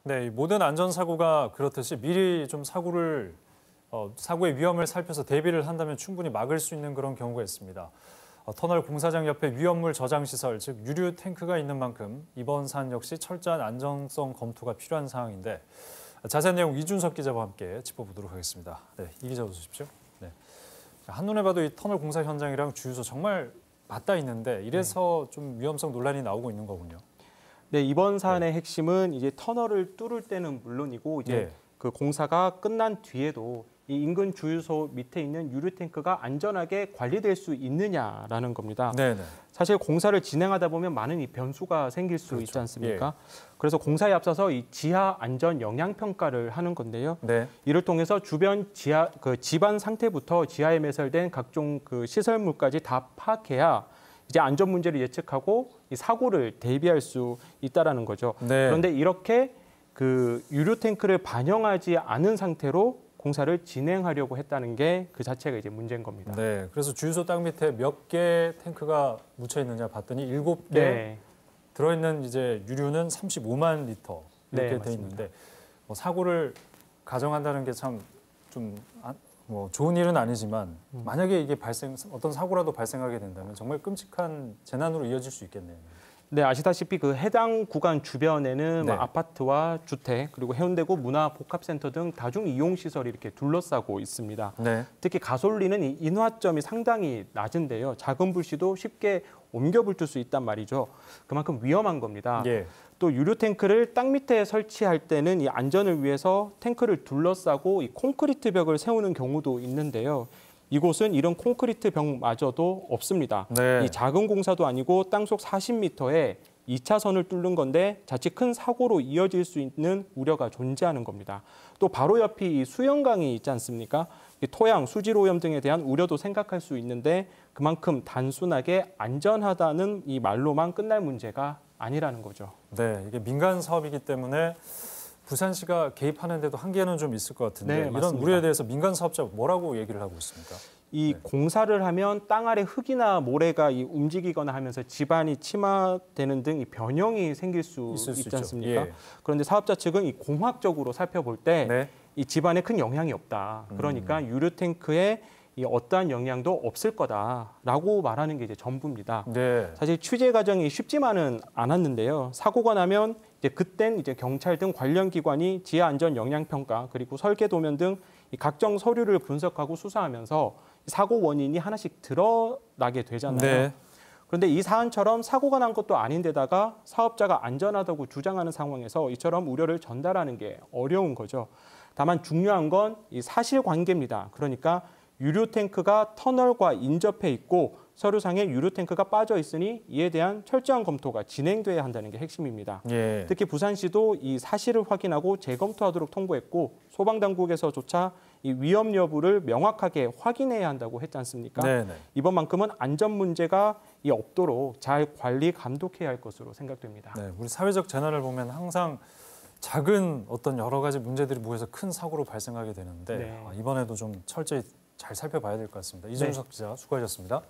네, 이 모든 안전사고가 그렇듯이 미리 좀 사고의 위험을 살펴서 대비를 한다면 충분히 막을 수 있는 그런 경우가 있습니다. 터널 공사장 옆에 위험물 저장 시설, 즉 유류 탱크가 있는 만큼 이번 사안 역시 철저한 안정성 검토가 필요한 사항인데 자세한 내용 이준석 기자와 함께 짚어보도록 하겠습니다. 네, 이 기자 어서 오십시오. 네. 한눈에 봐도 이 터널 공사 현장이랑 주유소 정말 맞닿아 있는데 이래서 좀 위험성 논란이 나오고 있는 거군요. 네, 이번 사안의 핵심은 이제 터널을 뚫을 때는 물론이고 이제 그 공사가 끝난 뒤에도 이 인근 주유소 밑에 있는 유류 탱크가 안전하게 관리될 수 있느냐라는 겁니다. 네네. 사실 공사를 진행하다 보면 많은 이 변수가 생길 수 있지 않습니까? 그래서 공사에 앞서서 이 지하 안전 영향 평가를 하는 건데요. 네. 이를 통해서 주변 집안 상태부터 지하에 매설된 각종 그 시설물까지 다 파악해야 이제 안전 문제를 예측하고 이 사고를 대비할 수 있다라는 거죠. 네. 그런데 이렇게 그 유류 탱크를 반영하지 않은 상태로 공사를 진행하려고 했다는 게 그 자체가 이제 문제인 겁니다. 네, 그래서 주유소 땅 밑에 몇 개 탱크가 묻혀 있느냐 봤더니 7개 네. 들어있는 이제 유류는 35만 리터 이렇게 네, 돼 있는데 사고를 가정한다는 게 참 좀 좋은 일은 아니지만 만약에 이게 어떤 사고라도 발생하게 된다면 정말 끔찍한 재난으로 이어질 수 있겠네요. 네, 아시다시피 그 해당 구간 주변에는 네. 아파트와 주택 그리고 해운대구 문화복합센터 등 다중 이용 시설이 이렇게 둘러싸고 있습니다. 네. 특히 가솔린은 이 인화점이 상당히 낮은데요. 작은 불씨도 쉽게 옮겨 불출 수 있단 말이죠. 그만큼 위험한 겁니다. 예. 또 유류 탱크를 땅 밑에 설치할 때는 이 안전을 위해서 탱크를 둘러싸고 이 콘크리트 벽을 세우는 경우도 있는데요. 이곳은 이런 콘크리트 벽마저도 없습니다. 네. 이 작은 공사도 아니고 땅속 40m에 2차선을 뚫는 건데 자칫 큰 사고로 이어질 수 있는 우려가 존재하는 겁니다. 또 바로 옆이 이 수영강이 있지 않습니까? 이 토양, 수질 오염 등에 대한 우려도 생각할 수 있는데 그만큼 단순하게 안전하다는 이 말로만 끝날 문제가 아니라는 거죠. 네, 이게 민간 사업이기 때문에 부산시가 개입하는데도 한계는 좀 있을 것 같은데 네, 이런 맞습니다. 우려에 대해서 민간 사업자가 뭐라고 얘기를 하고 있습니까? 이 공사를 하면 땅 아래 흙이나 모래가 움직이거나 하면서 집안이 침하되는 등 이 변형이 생길 수 있지 않습니까? 예. 그런데 사업자 측은 이 공학적으로 살펴볼 때 이 네. 집안에 큰 영향이 없다. 그러니까 유류 탱크에 이 어떠한 영향도 없을 거다라고 말하는 게 이제 전부입니다. 네. 사실 취재 과정이 쉽지만은 않았는데요. 사고가 나면 이제 그땐 이제 경찰 등 관련 기관이 지하 안전 영향 평가 그리고 설계 도면 등 이 각종 서류를 분석하고 수사하면서 사고 원인이 하나씩 드러나게 되잖아요. 네. 그런데 이 사안처럼 사고가 난 것도 아닌데다가 사업자가 안전하다고 주장하는 상황에서 이처럼 우려를 전달하는 게 어려운 거죠. 다만 중요한 건 이 사실관계입니다. 그러니까 유류 탱크가 터널과 인접해 있고 서류상에 유류 탱크가 빠져 있으니 이에 대한 철저한 검토가 진행돼야 한다는 게 핵심입니다. 예. 특히 부산시도 이 사실을 확인하고 재검토하도록 통보했고 소방당국에서조차 이 위험 여부를 명확하게 확인해야 한다고 했지 않습니까? 네네. 이번만큼은 안전 문제가 없도록 잘 관리 감독해야 할 것으로 생각됩니다. 네, 우리 사회적 재난을 보면 항상 작은 어떤 여러 가지 문제들이 모여서 큰 사고로 발생하게 되는데 네. 이번에도 좀 철저히 잘 살펴봐야 될 것 같습니다. 이준석 기자 수고하셨습니다.